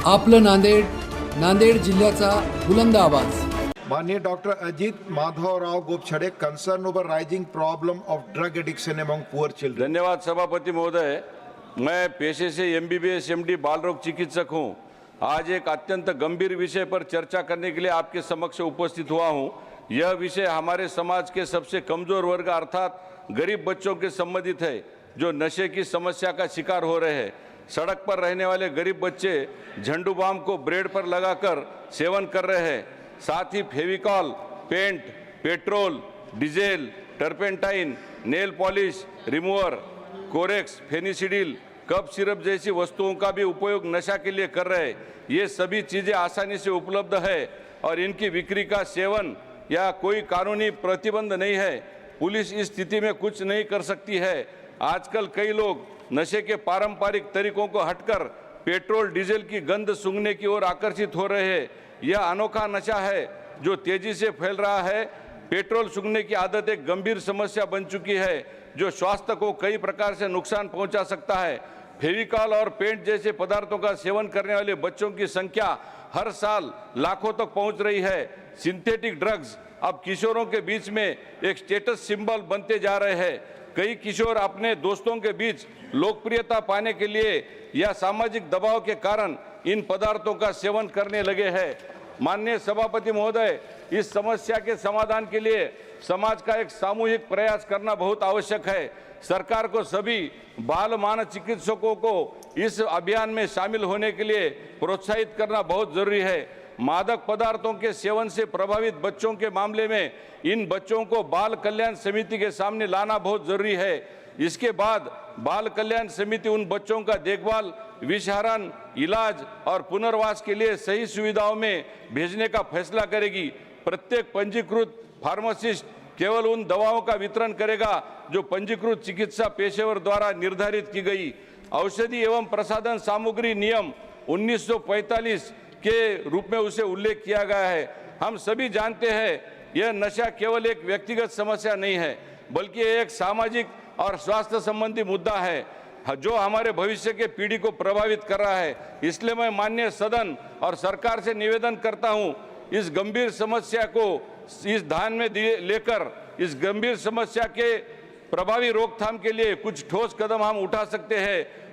आपलं नांदेड, नांदेड जिल्ह्याचा बुलंद आवाज। माननीय doctor Ajit Madhavrao Gopchhade, concern over rising problem of drug addiction among poor children. धन्यवाद सभापति महोदय। मैं पेशे से MBBS MD बाल रोग चिकित्सक हूं। आज एक अत्यंत गंभीर विषय पर चर्चा करने के लिए आपके समक्ष उपस्थित हुआ हूं। यह विषय हमारे समाज के सबसे कमजोर वर्ग अर्थात गरीब बच्चों के संबंधित है, जो नशे की समस्या का शिकार हो रहे हैं। सड़क पर रहने वाले गरीब बच्चे झंडू बाम को ब्रेड पर लगाकर सेवन कर रहे हैं। साथ ही Fevicol, paint, petrol, diesel, turpentine, nail polish remover, Corex, Phensedyl, cough syrup जैसी वस्तुओं का भी उपयोग नशा के लिए कर रहे हैं। ये सभी चीज़ें आसानी से उपलब्ध है और इनकी बिक्री का सेवन या कोई कानूनी प्रतिबंध नहीं है। पुलिस इस स्थिति में कुछ नहीं कर सकती है। आजकल कई लोग नशे के पारंपरिक तरीकों को हटकर पेट्रोल डीजल की गंध सूंघने की ओर आकर्षित हो रहे हैं। यह अनोखा नशा है जो तेजी से फैल रहा है। पेट्रोल सूंघने की आदत एक गंभीर समस्या बन चुकी है, जो स्वास्थ्य को कई प्रकार से नुकसान पहुंचा सकता है। फेविकॉल और पेंट जैसे पदार्थों का सेवन करने वाले बच्चों की संख्या हर साल लाखों तक पहुंच रही है। सिंथेटिक ड्रग्स अब किशोरों के बीच में एक स्टेटस सिंबल बनते जा रहे हैं। कई किशोर अपने दोस्तों के बीच लोकप्रियता पाने के लिए या सामाजिक दबाव के कारण इन पदार्थों का सेवन करने लगे हैं। माननीय सभापति महोदय, इस समस्या के समाधान के लिए समाज का एक सामूहिक प्रयास करना बहुत आवश्यक है। सरकार को सभी बाल मानस चिकित्सकों को इस अभियान में शामिल होने के लिए प्रोत्साहित करना बहुत जरूरी है। मादक पदार्थों के सेवन से प्रभावित बच्चों के मामले में इन बच्चों को बाल कल्याण समिति के सामने लाना बहुत जरूरी है। इसके बाद बाल कल्याण समिति उन बच्चों का देखभाल, विषहरण, इलाज और पुनर्वास के लिए सही सुविधाओं में भेजने का फैसला करेगी। प्रत्येक पंजीकृत फार्मासिस्ट केवल उन दवाओं का वितरण करेगा जो पंजीकृत चिकित्सा पेशेवर द्वारा निर्धारित की गई। औषधि एवं प्रसाधन सामग्री नियम 1945 के रूप में उसे उल्लेख किया गया है। हम सभी जानते हैं यह नशा केवल एक व्यक्तिगत समस्या नहीं है, बल्कि एक सामाजिक और स्वास्थ्य संबंधी मुद्दा है जो हमारे भविष्य के पीढ़ी को प्रभावित कर रहा है। इसलिए मैं माननीय सदन और सरकार से निवेदन करता हूं, इस गंभीर समस्या को इस ध्यान में लेकर इस गंभीर समस्या के प्रभावी रोकथाम के लिए कुछ ठोस कदम हम उठा सकते हैं।